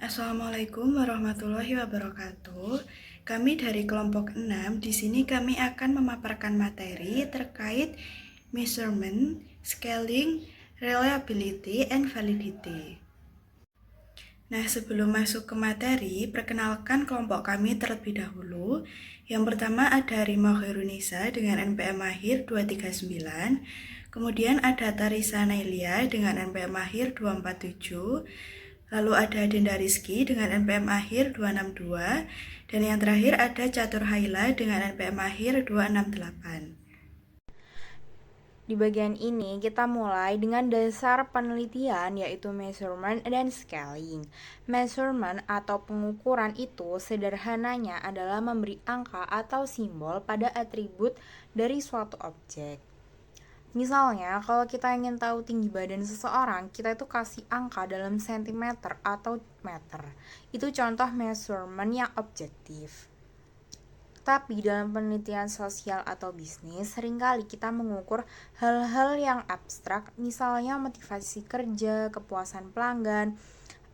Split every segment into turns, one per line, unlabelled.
Assalamualaikum warahmatullahi wabarakatuh. Kami dari kelompok 6, di sini kami akan memaparkan materi terkait measurement, scaling, reliability, and validity. Nah, sebelum masuk ke materi, perkenalkan kelompok kami terlebih dahulu. Yang pertama ada Rima Khairunisa dengan NPM Mahir 239. Kemudian ada Tarisa Nailia dengan NPM Mahir 247. Lalu ada Dinda Rizky dengan NPM Akhir 262. Dan yang terakhir ada Catur Haila dengan NPM Akhir 268.
Di bagian ini kita mulai dengan dasar penelitian yaitu measurement dan scaling. Measurement atau pengukuran itu sederhananya adalah memberi angka atau simbol pada atribut dari suatu objek. Misalnya, kalau kita ingin tahu tinggi badan seseorang, kita itu kasih angka dalam sentimeter atau meter. Itu contoh measurement yang objektif. Tapi dalam penelitian sosial atau bisnis, seringkali kita mengukur hal-hal yang abstrak, misalnya motivasi kerja, kepuasan pelanggan,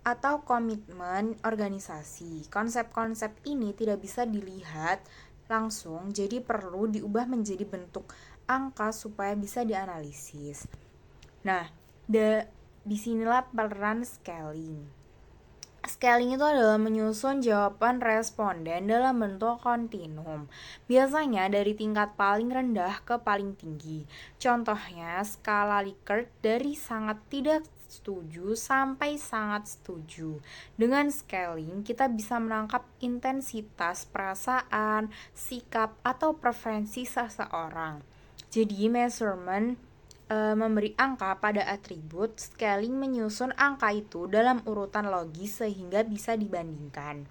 atau komitmen organisasi. Konsep-konsep ini tidak bisa dilihat langsung, jadi perlu diubah menjadi bentuk angka supaya bisa dianalisis. Nah, disinilah peran scaling. Scaling itu adalah menyusun jawaban responden dalam bentuk kontinum, biasanya dari tingkat paling rendah ke paling tinggi. Contohnya, skala Likert dari sangat tidak setuju sampai sangat setuju. Dengan scaling, kita bisa menangkap intensitas perasaan, sikap, atau preferensi seseorang. Jadi, measurement memberi angka pada atribut, scaling menyusun angka itu dalam urutan logis sehingga bisa dibandingkan.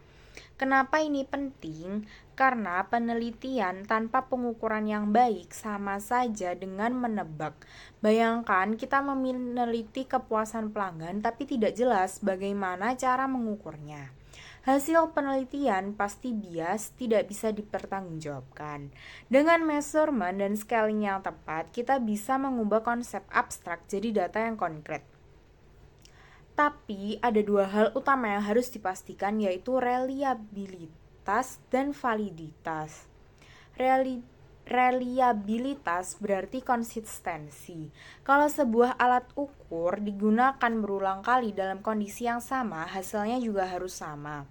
Kenapa ini penting? Karena penelitian tanpa pengukuran yang baik sama saja dengan menebak. Bayangkan kita meneliti kepuasan pelanggan tapi tidak jelas bagaimana cara mengukurnya. Hasil penelitian pasti bias, tidak bisa dipertanggungjawabkan. Dengan measurement dan scaling yang tepat, kita bisa mengubah konsep abstrak jadi data yang konkret. Tapi ada dua hal utama yang harus dipastikan, yaitu reliabilitas dan validitas. Reliabilitas berarti konsistensi. Kalau sebuah alat ukur digunakan berulang kali dalam kondisi yang sama, hasilnya juga harus sama.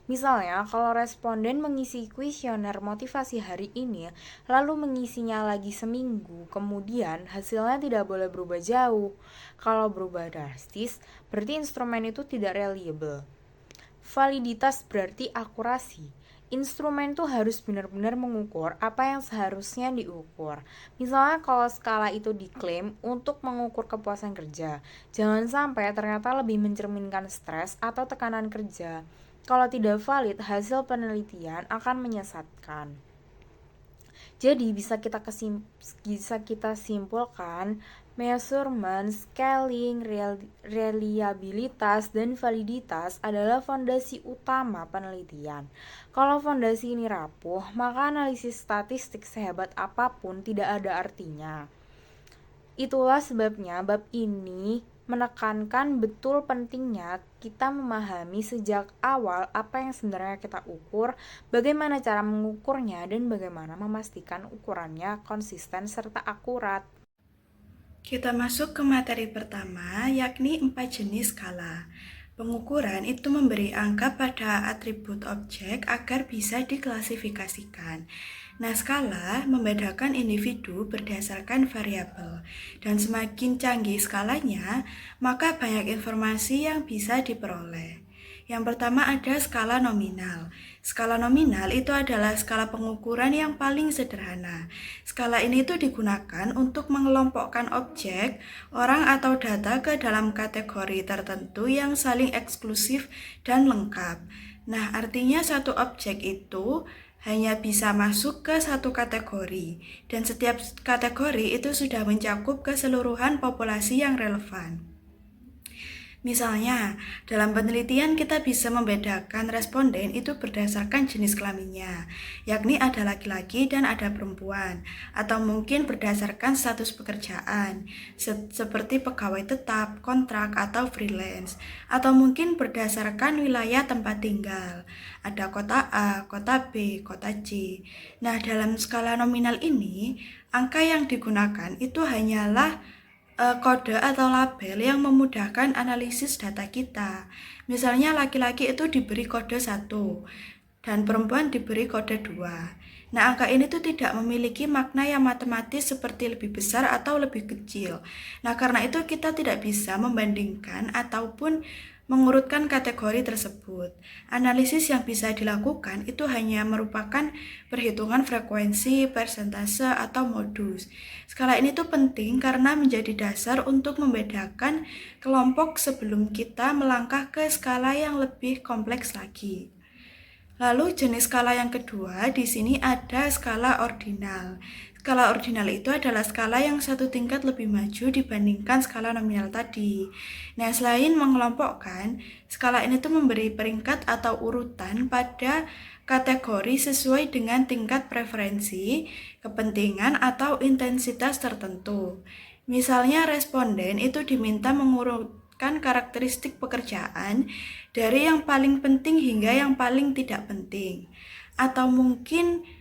Misalnya, kalau responden mengisi kuesioner motivasi hari ini, lalu mengisinya lagi seminggu, kemudian hasilnya tidak boleh berubah jauh. Kalau berubah drastis, berarti instrumen itu tidak reliable. Validitas berarti akurasi. Instrumen itu harus benar-benar mengukur apa yang seharusnya diukur. Misalnya kalau skala itu diklaim untuk mengukur kepuasan kerja, jangan sampai ternyata lebih mencerminkan stres atau tekanan kerja. Kalau tidak valid, hasil penelitian akan menyesatkan. Jadi bisa kita simpulkan, measurement, scaling, reliabilitas, dan validitas adalah fondasi utama penelitian. Kalau fondasi ini rapuh, maka analisis statistik sehebat apapun tidak ada artinya. Itulah sebabnya bab ini menekankan betul pentingnya kita memahami sejak awal apa yang sebenarnya kita ukur, bagaimana cara mengukurnya, dan bagaimana memastikan ukurannya konsisten serta akurat.
Kita masuk ke materi pertama, yakni 4 jenis skala. Pengukuran itu memberi angka pada atribut objek agar bisa diklasifikasikan. Nah, skala membedakan individu berdasarkan variabel, dan semakin canggih skalanya, maka banyak informasi yang bisa diperoleh. Yang pertama ada skala nominal. Skala nominal itu adalah skala pengukuran yang paling sederhana. Skala ini itu digunakan untuk mengelompokkan objek, orang atau data ke dalam kategori tertentu yang saling eksklusif dan lengkap. Nah, artinya satu objek itu hanya bisa masuk ke satu kategori, dan setiap kategori itu sudah mencakup keseluruhan populasi yang relevan. Misalnya, dalam penelitian kita bisa membedakan responden itu berdasarkan jenis kelaminnya, yakni ada laki-laki dan ada perempuan, atau mungkin berdasarkan status pekerjaan, seperti pegawai tetap, kontrak, atau freelance, atau mungkin berdasarkan wilayah tempat tinggal, ada kota A, kota B, kota C. Nah, dalam skala nominal ini, angka yang digunakan itu hanyalah kode atau label yang memudahkan analisis data kita. Misalnya laki-laki itu diberi kode 1 dan perempuan diberi kode 2. Nah, angka ini tuh tidak memiliki makna yang matematis seperti lebih besar atau lebih kecil. Nah, karena itu kita tidak bisa membandingkan ataupun mengurutkan kategori tersebut. Analisis yang bisa dilakukan itu hanya merupakan perhitungan frekuensi, persentase, atau modus. Skala ini tuh penting karena menjadi dasar untuk membedakan kelompok sebelum kita melangkah ke skala yang lebih kompleks lagi. Lalu jenis skala yang kedua, di sini ada skala ordinal. Skala ordinal itu adalah skala yang satu tingkat lebih maju dibandingkan skala nominal tadi. Nah, selain mengelompokkan, skala ini tuh memberi peringkat atau urutan pada kategori sesuai dengan tingkat preferensi, kepentingan, atau intensitas tertentu. Misalnya responden itu diminta mengurutkan karakteristik pekerjaan dari yang paling penting hingga yang paling tidak penting. Atau mungkin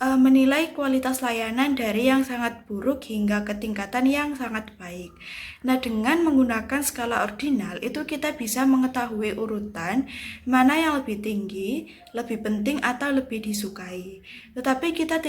menilai kualitas layanan dari yang sangat buruk hingga ke tingkatan yang sangat baik. Nah, dengan menggunakan skala ordinal itu kita bisa mengetahui urutan mana yang lebih tinggi, lebih penting atau lebih disukai. Tetapi kita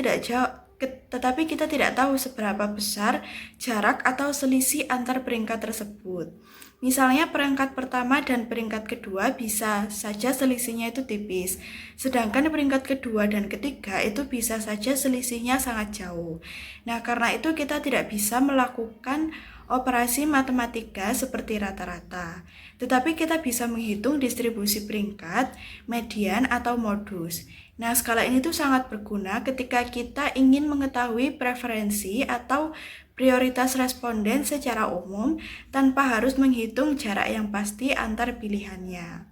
tidak tahu seberapa besar jarak atau selisih antar peringkat tersebut. Misalnya peringkat pertama dan peringkat kedua bisa saja selisihnya itu tipis, sedangkan peringkat kedua dan ketiga itu bisa saja selisihnya sangat jauh. Nah, karena itu kita tidak bisa melakukan operasi matematika seperti rata-rata, tetapi kita bisa menghitung distribusi peringkat, median, atau modus. Nah, skala ini tuh sangat berguna ketika kita ingin mengetahui preferensi atau prioritas responden secara umum tanpa harus menghitung jarak yang pasti antar pilihannya.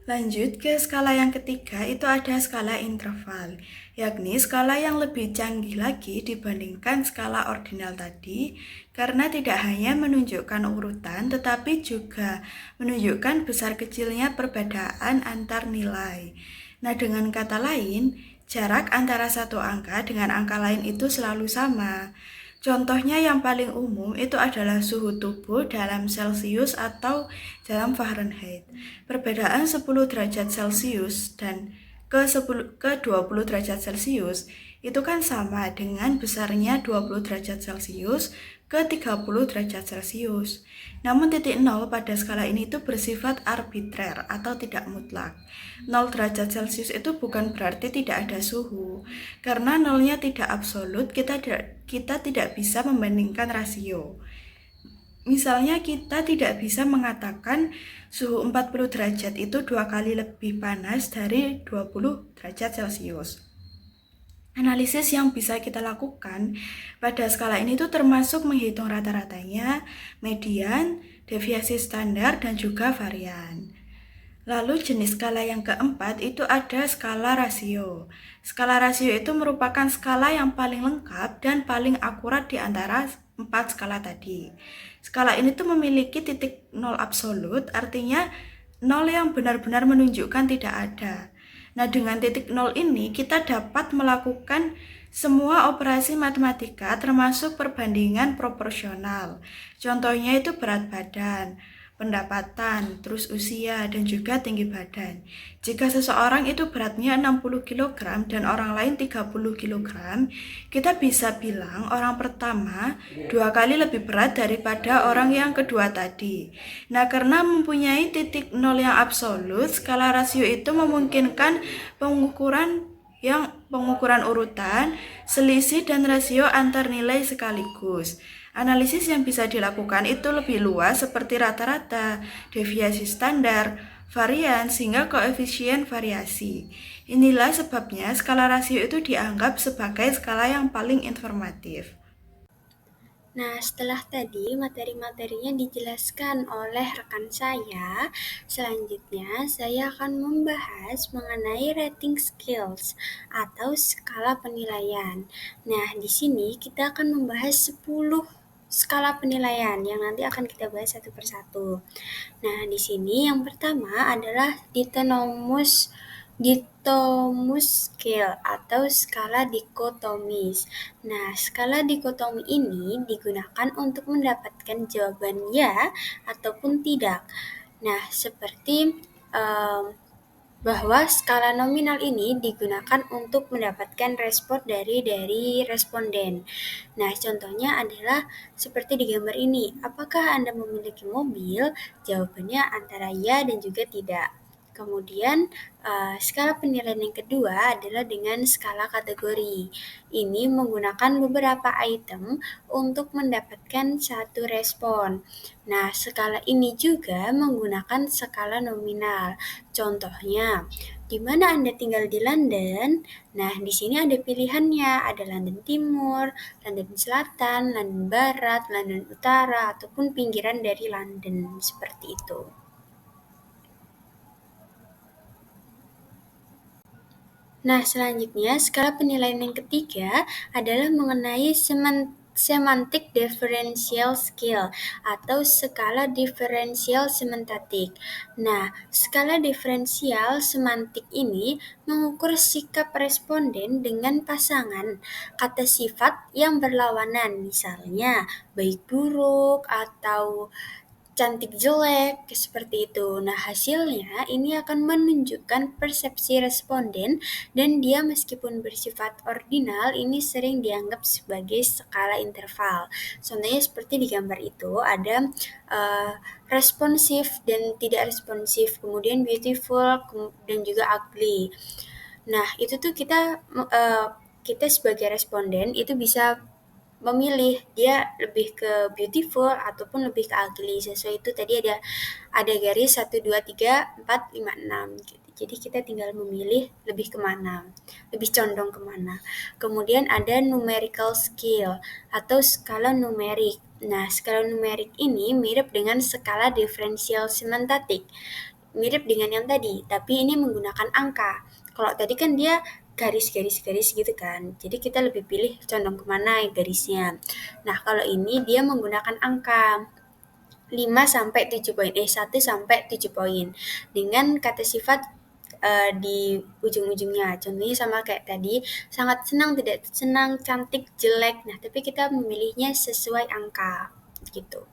Lanjut ke skala yang ketiga, itu ada skala interval, yakni skala yang lebih canggih lagi dibandingkan skala ordinal tadi, karena tidak hanya menunjukkan urutan, tetapi juga menunjukkan besar kecilnya perbedaan antar nilai. Nah, dengan kata lain, jarak antara satu angka dengan angka lain itu selalu sama. Contohnya yang paling umum itu adalah suhu tubuh dalam Celcius atau dalam Fahrenheit. Perbedaan 10 derajat Celcius dan ke 20 derajat Celcius itu kan sama dengan besarnya 20 derajat Celcius ke 30 derajat Celcius. Namun titik nol pada skala ini itu bersifat arbitrer atau tidak mutlak. 0 derajat Celcius itu bukan berarti tidak ada suhu. Karena nolnya tidak absolut, kita tidak bisa membandingkan rasio. Misalnya kita tidak bisa mengatakan suhu 40 derajat itu 2 kali lebih panas dari 20 derajat Celcius. Analisis yang bisa kita lakukan pada skala ini tuh termasuk menghitung rata-ratanya, median, deviasi standar, dan juga varian. Lalu jenis skala yang keempat itu ada skala rasio. Skala rasio itu merupakan skala yang paling lengkap dan paling akurat di antara 4 skala tadi. Skala ini tuh memiliki titik nol absolut, artinya nol yang benar-benar menunjukkan tidak ada. Nah, dengan titik nol ini kita dapat melakukan semua operasi matematika termasuk perbandingan proporsional. Contohnya itu berat badan, pendapatan, terus usia, dan juga tinggi badan. Jika seseorang itu beratnya 60 kg dan orang lain 30 kg, kita bisa bilang orang pertama 2 kali lebih berat daripada orang yang kedua tadi. Nah, karena mempunyai titik nol yang absolut, skala rasio itu memungkinkan pengukuran urutan, selisih, dan rasio antar nilai sekaligus. Analisis yang bisa dilakukan itu lebih luas seperti rata-rata, deviasi standar, varian, hingga koefisien variasi. Inilah sebabnya skala rasio itu dianggap sebagai skala yang paling informatif.
Nah, setelah tadi materi-materinya dijelaskan oleh rekan saya, selanjutnya saya akan membahas mengenai rating skills atau skala penilaian. Nah, di sini kita akan membahas 10 skala penilaian yang nanti akan kita bahas satu persatu. Nah, di sini yang pertama adalah Ditomus scale atau skala dikotomis. Nah, skala dikotomi ini digunakan untuk mendapatkan jawaban ya ataupun tidak. Nah, seperti em, bahwa skala nominal ini digunakan untuk mendapatkan respon dari responden. Nah, contohnya adalah seperti di gambar ini. Apakah Anda memiliki mobil? Jawabannya antara ya dan juga tidak. Kemudian, skala penilaian yang kedua adalah dengan skala kategori. Ini menggunakan beberapa item untuk mendapatkan satu respon. Nah, skala ini juga menggunakan skala nominal. Contohnya, di mana Anda tinggal di London? Nah, di sini ada pilihannya, ada London Timur, London Selatan, London Barat, London Utara, ataupun pinggiran dari London, seperti itu. Nah, selanjutnya skala penilaian yang ketiga adalah mengenai semantic differential scale atau skala diferensial sementatik. Nah, skala diferensial semantik ini mengukur sikap responden dengan pasangan kata sifat yang berlawanan, misalnya baik buruk atau cantik jelek, seperti itu. Nah, hasilnya ini akan menunjukkan persepsi responden dan dia meskipun bersifat ordinal, ini sering dianggap sebagai skala interval. Contohnya seperti di gambar itu, ada uh, responsif dan tidak responsif, kemudian beautiful dan juga ugly. Nah, itu tuh kita sebagai responden itu bisa memilih dia lebih ke beautiful ataupun lebih ke ugly. Sesuai itu tadi ada garis 1, 2, 3, 4, 5, 6 gitu. Jadi kita tinggal memilih lebih kemana, lebih condong kemana. Kemudian ada numerical scale atau skala numerik. Nah, skala numerik ini mirip dengan skala diferensial sementatik. Mirip dengan yang tadi, tapi ini menggunakan angka. Kalau tadi kan dia garis-garis-garis gitu kan. Jadi kita lebih pilih condong kemana garisnya. Nah, kalau ini dia menggunakan angka 5 sampai 7 poin, 1 sampai 7 poin. Dengan kata sifat di ujung-ujungnya. Contohnya sama kayak tadi, sangat senang, tidak senang, cantik, jelek. Nah, tapi kita memilihnya sesuai angka gitu.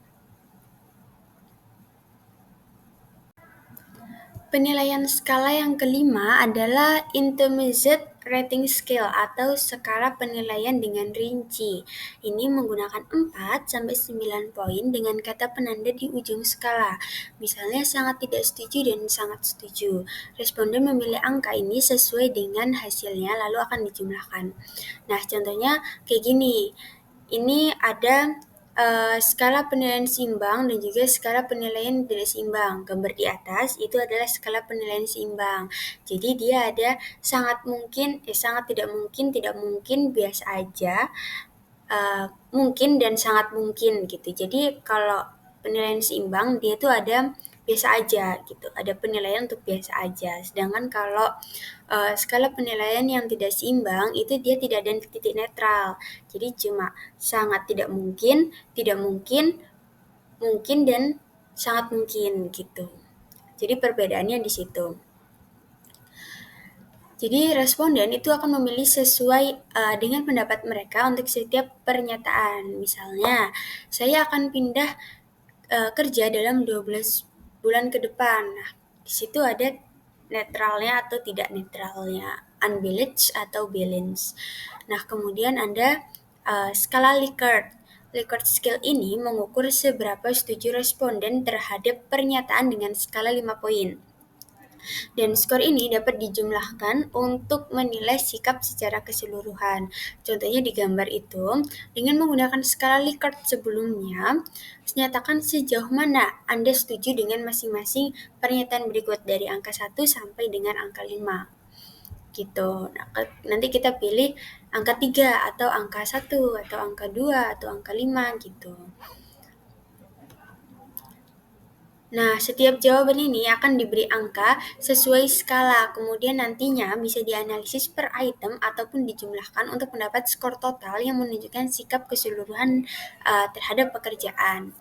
Penilaian skala yang kelima adalah Intermediate Rating Scale atau skala penilaian dengan rinci. Ini menggunakan 4 sampai 9 poin dengan kata penanda di ujung skala. Misalnya sangat tidak setuju dan sangat setuju. Responden memilih angka ini sesuai dengan hasilnya lalu akan dijumlahkan. Nah, contohnya kayak gini. Ini ada skala penilaian seimbang dan juga skala penilaian tidak seimbang. Gambar di atas itu adalah skala penilaian seimbang. Jadi dia ada sangat mungkin, tidak mungkin, biasa aja, mungkin dan sangat mungkin gitu. Jadi kalau penilaian seimbang dia tuh ada biasa aja gitu, ada penilaian untuk biasa aja. Sedangkan kalau skala penilaian yang tidak seimbang itu dia tidak ada titik netral. Jadi cuma sangat tidak mungkin, mungkin dan sangat mungkin gitu. Jadi perbedaannya di situ. Jadi responden itu akan memilih sesuai dengan pendapat mereka untuk setiap pernyataan. Misalnya, saya akan pindah kerja dalam 12 bulan ke depan. Nah, di situ ada netralnya atau tidak netralnya, unbalanced atau balance. Nah, kemudian ada skala Likert. Likert scale ini mengukur seberapa setuju responden terhadap pernyataan dengan skala 5 poin. Dan skor ini dapat dijumlahkan untuk menilai sikap secara keseluruhan. Contohnya di gambar itu, dengan menggunakan skala Likert sebelumnya, nyatakan sejauh mana Anda setuju dengan masing-masing pernyataan berikut dari angka 1 sampai dengan angka 5. gitu. Nah, nanti kita pilih angka 3 atau angka 1 atau angka 2 atau angka 5 gitu. Nah, setiap jawaban ini akan diberi angka sesuai skala, kemudian nantinya bisa dianalisis per item ataupun dijumlahkan untuk mendapat skor total yang menunjukkan sikap keseluruhan terhadap pekerjaan.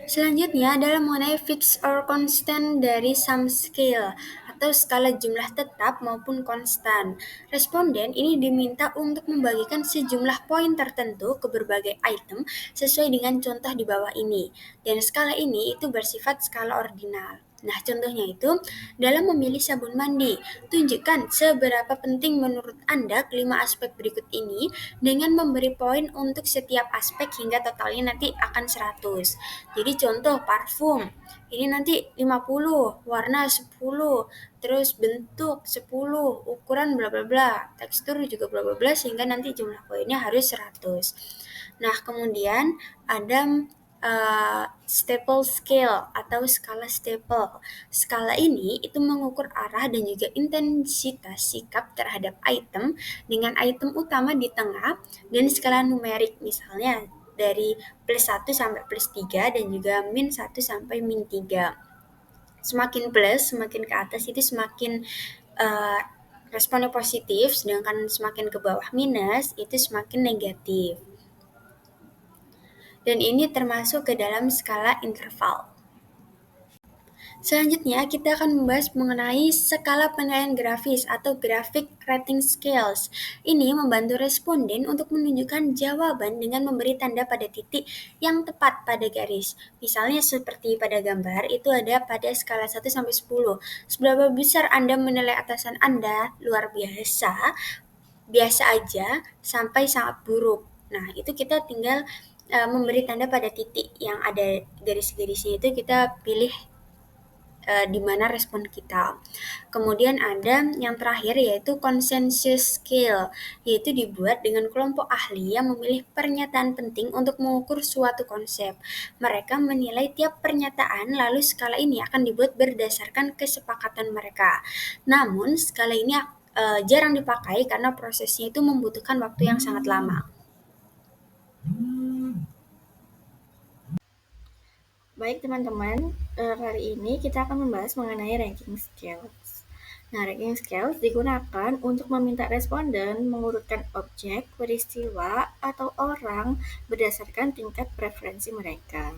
Selanjutnya adalah mengenai fixed or constant dari sum scale atau skala jumlah tetap maupun konstan. Responden ini diminta untuk membagikan sejumlah poin tertentu ke berbagai item sesuai dengan contoh di bawah ini. Dan skala ini itu bersifat skala ordinal. Nah, contohnya itu dalam memilih sabun mandi, tunjukkan seberapa penting menurut Anda kelima aspek berikut ini dengan memberi poin untuk setiap aspek hingga totalnya nanti akan 100. Jadi contoh parfum, ini nanti 50, warna 10, terus bentuk 10, ukuran bla bla bla, tekstur juga bla bla bla sehingga nanti jumlah poinnya harus 100. Nah, kemudian ada staple scale atau skala staple. Skala ini itu mengukur arah dan juga intensitas sikap terhadap item dengan item utama di tengah dan skala numerik misalnya dari plus 1 sampai plus 3 dan juga min 1 sampai min 3. Semakin plus, semakin ke atas itu semakin responnya positif, sedangkan semakin ke bawah minus itu semakin negatif. Dan ini termasuk ke dalam skala interval. Selanjutnya, kita akan membahas mengenai skala penilaian grafis atau graphic rating scales. Ini membantu responden untuk menunjukkan jawaban dengan memberi tanda pada titik yang tepat pada garis. Misalnya seperti pada gambar, itu ada pada skala 1 sampai 10. Seberapa besar Anda menilai atasan Anda? Luar biasa, biasa aja, sampai sangat buruk. Nah, itu kita tinggal memberi tanda pada titik yang ada garis-garisnya itu kita pilih di mana respon kita. Kemudian ada yang terakhir yaitu consensus scale, yaitu dibuat dengan kelompok ahli yang memilih pernyataan penting untuk mengukur suatu konsep. Mereka menilai tiap pernyataan, lalu skala ini akan dibuat berdasarkan kesepakatan mereka. Namun, skala ini jarang dipakai karena prosesnya itu membutuhkan waktu yang sangat lama. Baik teman-teman, kali ini kita akan membahas mengenai ranking scales. Nah, ranking scales digunakan untuk meminta responden mengurutkan objek, peristiwa, atau orang berdasarkan tingkat preferensi mereka.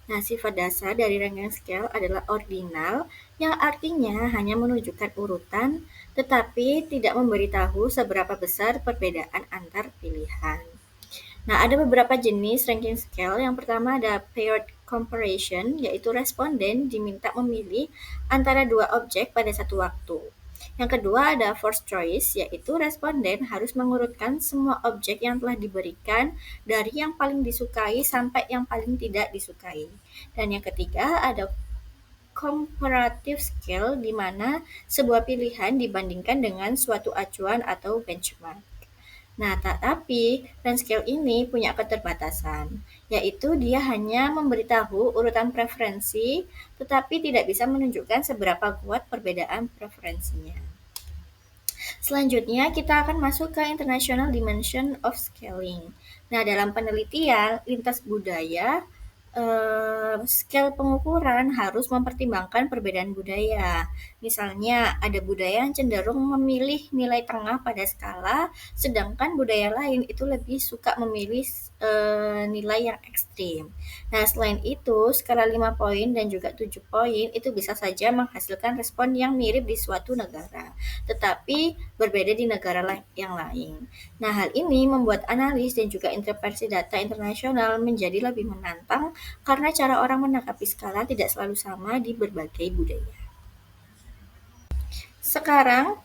Nah, sifat dasar dari ranking scale adalah ordinal, yang artinya hanya menunjukkan urutan, tetapi tidak memberitahu seberapa besar perbedaan antar pilihan. Nah, ada beberapa jenis ranking scale. Yang pertama ada paired comparison, yaitu responden diminta memilih antara dua objek pada satu waktu. Yang kedua ada forced choice, yaitu responden harus mengurutkan semua objek yang telah diberikan dari yang paling disukai sampai yang paling tidak disukai. Dan yang ketiga ada comparative scale, di mana sebuah pilihan dibandingkan dengan suatu acuan atau benchmark. Nah, tetapi range scale ini punya keterbatasan, yaitu dia hanya memberitahu urutan preferensi, tetapi tidak bisa menunjukkan seberapa kuat perbedaan preferensinya. Selanjutnya, kita akan masuk ke International Dimension of Scaling. Nah, dalam penelitian lintas budaya, skala pengukuran harus mempertimbangkan perbedaan budaya. Misalnya, ada budaya yang cenderung memilih nilai tengah pada skala, sedangkan budaya lain itu lebih suka memilih nilai yang ekstrim. Nah, selain itu, skala 5 poin dan juga 7 poin itu bisa saja menghasilkan respon yang mirip di suatu negara, tetapi berbeda di negara yang lain. Nah, hal ini membuat analis dan juga interpretasi data internasional menjadi lebih menantang karena cara orang menanggapi skala tidak selalu sama di berbagai budaya. Sekarang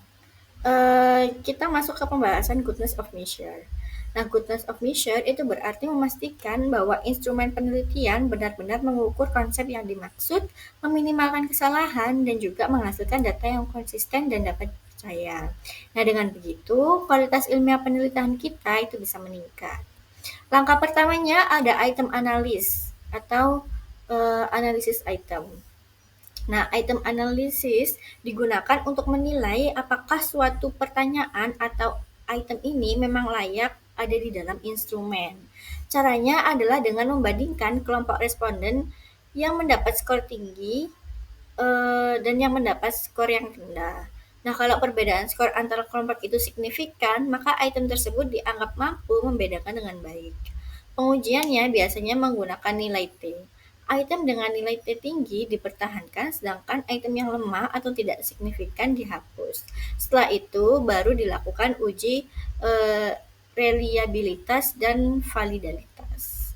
kita masuk ke pembahasan goodness of measure. Nah, goodness of measure itu berarti memastikan bahwa instrumen penelitian benar-benar mengukur konsep yang dimaksud, meminimalkan kesalahan, dan juga menghasilkan data yang konsisten dan dapat dipercaya. Nah, dengan begitu, kualitas ilmiah penelitian kita itu bisa meningkat. Langkah pertamanya ada item analysis atau analisis item.
Nah, item analisis digunakan untuk menilai apakah suatu pertanyaan atau item ini memang layak ada di dalam instrumen. Caranya adalah dengan membandingkan kelompok responden yang mendapat skor tinggi dan yang mendapat skor yang rendah. Nah, kalau perbedaan skor antara kelompok itu signifikan, maka item tersebut dianggap mampu membedakan dengan baik. Pengujiannya biasanya menggunakan nilai T. Item dengan nilai T tinggi dipertahankan, sedangkan item yang lemah atau tidak signifikan dihapus. Setelah itu, baru dilakukan uji reliabilitas dan validitas.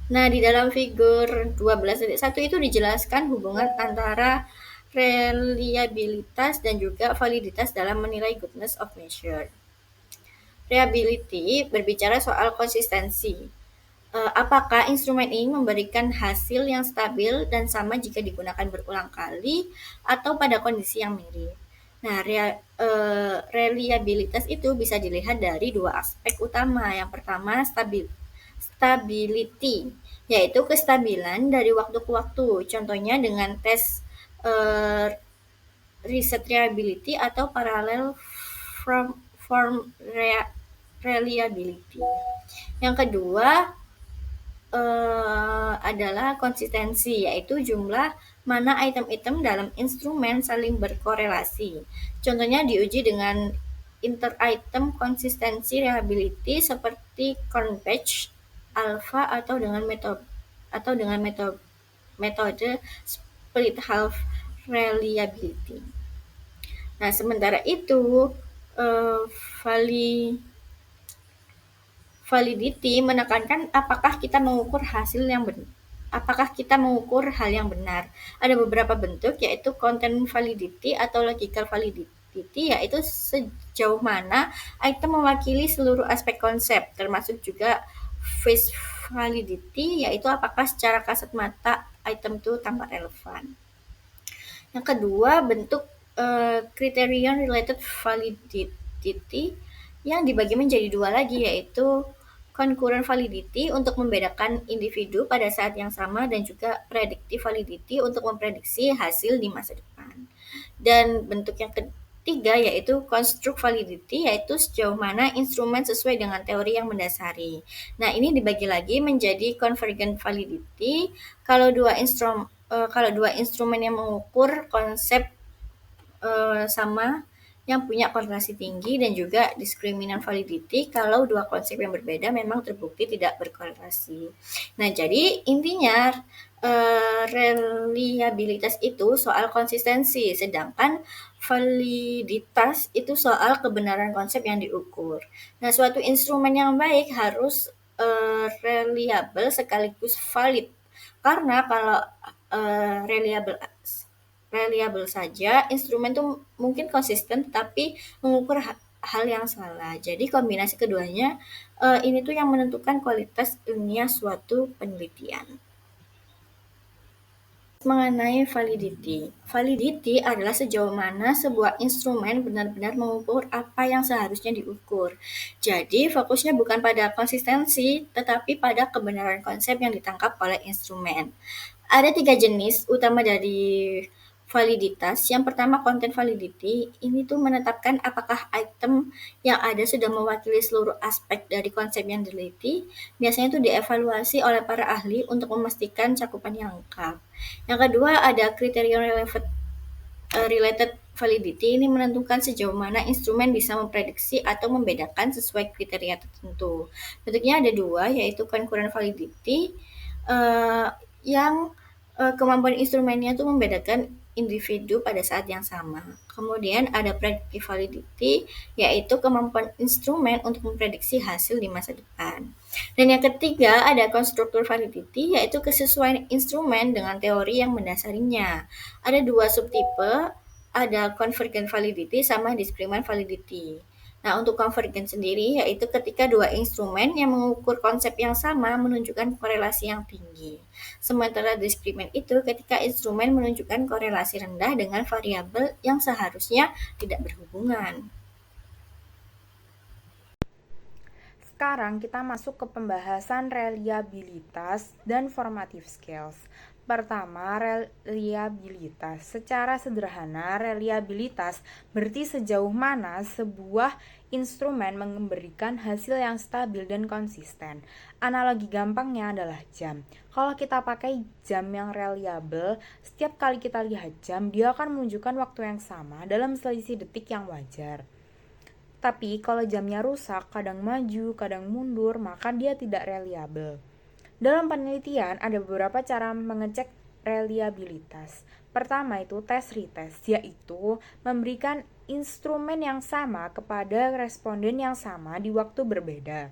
Nah, di dalam figur 12.1 itu dijelaskan hubungan antara reliabilitas dan juga validitas dalam menilai goodness of measure. Reliability berbicara soal konsistensi. Apakah instrumen ini memberikan hasil yang stabil dan sama jika digunakan berulang kali atau pada kondisi yang mirip. Nah, reliabilitas itu bisa dilihat dari dua aspek utama. Yang pertama, stability, yaitu kestabilan dari waktu ke waktu. Contohnya dengan tes reset reliability atau parallel form reliability. Yang kedua adalah konsistensi, yaitu jumlah mana item-item dalam instrumen saling berkorelasi. Contohnya diuji dengan inter-item konsistensi reliability seperti Cronbach, alpha atau dengan metode split half reliability. Nah, sementara itu validity menekankan apakah kita mengukur hal yang benar. Ada beberapa bentuk, yaitu content validity atau logical validity, yaitu sejauh mana item mewakili seluruh aspek konsep, termasuk juga face validity, yaitu apakah secara kasat mata item itu tampak relevan. Yang kedua, bentuk criterion related validity yang dibagi menjadi dua lagi, yaitu concurrent validity untuk membedakan individu pada saat yang sama dan juga predictive validity untuk memprediksi hasil di masa depan. Dan bentuk yang ketiga yaitu construct validity, yaitu sejauh mana instrumen sesuai dengan teori yang mendasari. Nah, ini dibagi lagi menjadi convergent validity kalau dua instrumen yang mengukur konsep sama yang punya korelasi tinggi, dan juga discriminant validity kalau dua konsep yang berbeda memang terbukti tidak berkorelasi. Nah, jadi intinya reliabilitas itu soal konsistensi, sedangkan validitas itu soal kebenaran konsep yang diukur. Nah, suatu instrumen yang baik harus reliable sekaligus valid, karena kalau reliable saja, instrumen itu mungkin konsisten tetapi mengukur hal yang salah. Jadi kombinasi keduanya ini tuh yang menentukan kualitas ilmiah suatu penelitian. Mengenai validity. Validity adalah sejauh mana sebuah instrumen benar-benar mengukur apa yang seharusnya diukur. Jadi fokusnya bukan pada konsistensi, tetapi pada kebenaran konsep yang ditangkap oleh instrumen. Ada 3 jenis utama dari validitas. Yang pertama, content validity. Ini tuh menetapkan apakah item yang ada sudah mewakili seluruh aspek dari konsep yang diteliti. Biasanya itu dievaluasi oleh para ahli untuk memastikan cakupan yang lengkap. Yang kedua, ada criterion related validity. Ini menentukan sejauh mana instrumen bisa memprediksi atau membedakan sesuai kriteria tertentu. Bentuknya ada 2, yaitu concurrent validity yang kemampuan instrumennya itu membedakan individu pada saat yang sama. Kemudian ada predictive validity, yaitu kemampuan instrumen untuk memprediksi hasil di masa depan. Dan yang ketiga ada constructor validity, yaitu kesesuaian instrumen dengan teori yang mendasarinya. Ada 2 subtipe, ada convergent validity sama discriminant validity. Nah, untuk convergent sendiri yaitu ketika dua instrumen yang mengukur konsep yang sama menunjukkan korelasi yang tinggi. Sementara discriminant itu ketika instrumen menunjukkan korelasi rendah dengan variabel yang seharusnya tidak berhubungan.
sekarang kita masuk ke pembahasan reliabilitas dan formative skills. Pertama, reliabilitas. Secara sederhana, reliabilitas berarti sejauh mana sebuah instrumen memberikan hasil yang stabil dan konsisten. Analogi gampangnya adalah jam. Kalau kita pakai jam yang reliable, setiap kali kita lihat jam, dia akan menunjukkan waktu yang sama dalam selisih detik yang wajar. Tapi kalau jamnya rusak, kadang maju, kadang mundur, maka dia tidak reliable. Dalam penelitian, ada beberapa cara mengecek reliabilitas. Pertama itu tes retest, yaitu memberikan instrumen yang sama kepada responden yang sama di waktu berbeda.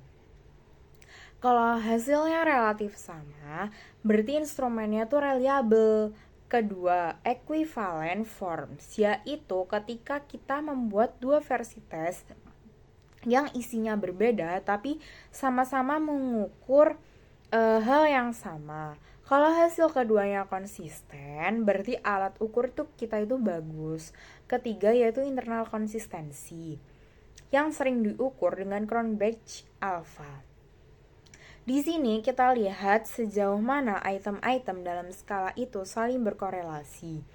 Kalau hasilnya relatif sama, berarti instrumennya itu reliable. Kedua, equivalent forms, yaitu ketika kita membuat dua versi tes yang isinya berbeda tapi sama-sama mengukur hal yang sama. Kalau hasil keduanya konsisten, berarti alat ukur kita itu bagus. Ketiga yaitu internal konsistensi, yang sering diukur dengan Cronbach alpha. Di sini kita lihat sejauh mana item-item dalam skala itu saling berkorelasi.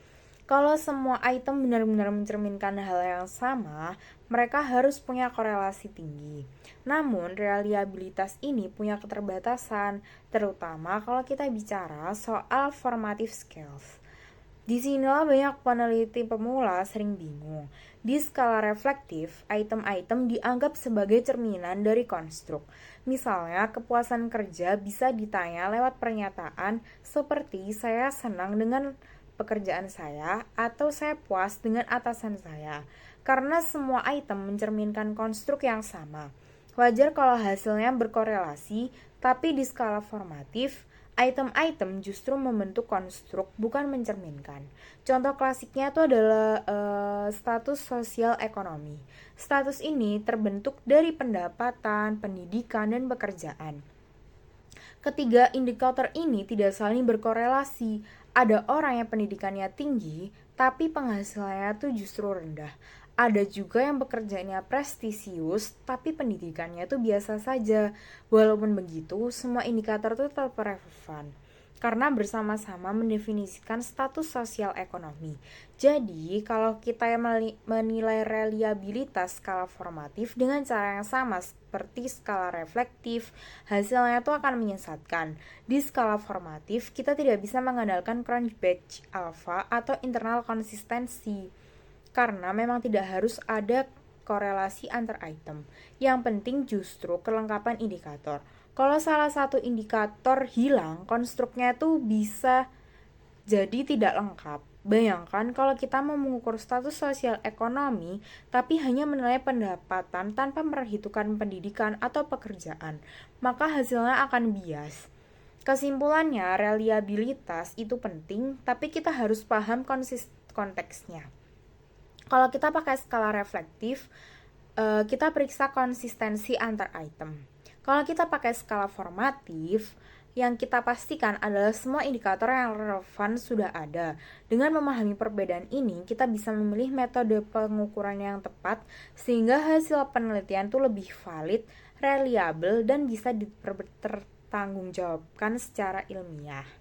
Kalau semua item benar-benar mencerminkan hal yang sama, mereka harus punya korelasi tinggi. Namun, reliabilitas ini punya keterbatasan, terutama kalau kita bicara soal formative skills. Di sinilah banyak peneliti pemula sering bingung. Di skala reflektif, item-item dianggap sebagai cerminan dari konstruk. Misalnya, kepuasan kerja bisa ditanya lewat pernyataan seperti saya senang dengan pekerjaan saya atau saya puas dengan atasan saya. Karena semua item mencerminkan konstruk yang sama. Wajar kalau hasilnya berkorelasi, tapi di skala formatif, item-item justru membentuk konstruk, bukan mencerminkan. Contoh klasiknya itu adalah status sosial ekonomi. Status ini terbentuk dari pendapatan, pendidikan, dan pekerjaan. Ketiga, indikator ini tidak saling berkorelasi. Ada orang yang pendidikannya tinggi, tapi penghasilannya tuh justru rendah. Ada juga yang pekerjaannya prestisius, tapi pendidikannya tuh biasa saja. Walaupun begitu, semua indikator tuh tetap relevan, karena bersama-sama mendefinisikan status sosial ekonomi. Jadi, kalau kita menilai reliabilitas skala formatif dengan cara yang sama seperti skala reflektif, hasilnya itu akan menyesatkan. Di skala formatif, kita tidak bisa mengandalkan Cronbach alpha atau internal konsistensi, karena memang tidak harus ada korelasi antar item. Yang penting justru kelengkapan indikator. Kalau salah satu indikator hilang, konstruknya tuh bisa jadi tidak lengkap. Bayangkan kalau kita mau mengukur status sosial ekonomi, tapi hanya menilai pendapatan tanpa memperhitungkan pendidikan atau pekerjaan, maka hasilnya akan bias. Kesimpulannya, reliabilitas itu penting, tapi kita harus paham konteksnya. Kalau kita pakai skala reflektif, kita periksa konsistensi antar item. Kalau kita pakai skala formatif, yang kita pastikan adalah semua indikator yang relevan sudah ada. Dengan memahami perbedaan ini, kita bisa memilih metode pengukuran yang tepat sehingga hasil penelitian itu lebih valid, reliable, dan bisa dipertanggungjawabkan secara ilmiah.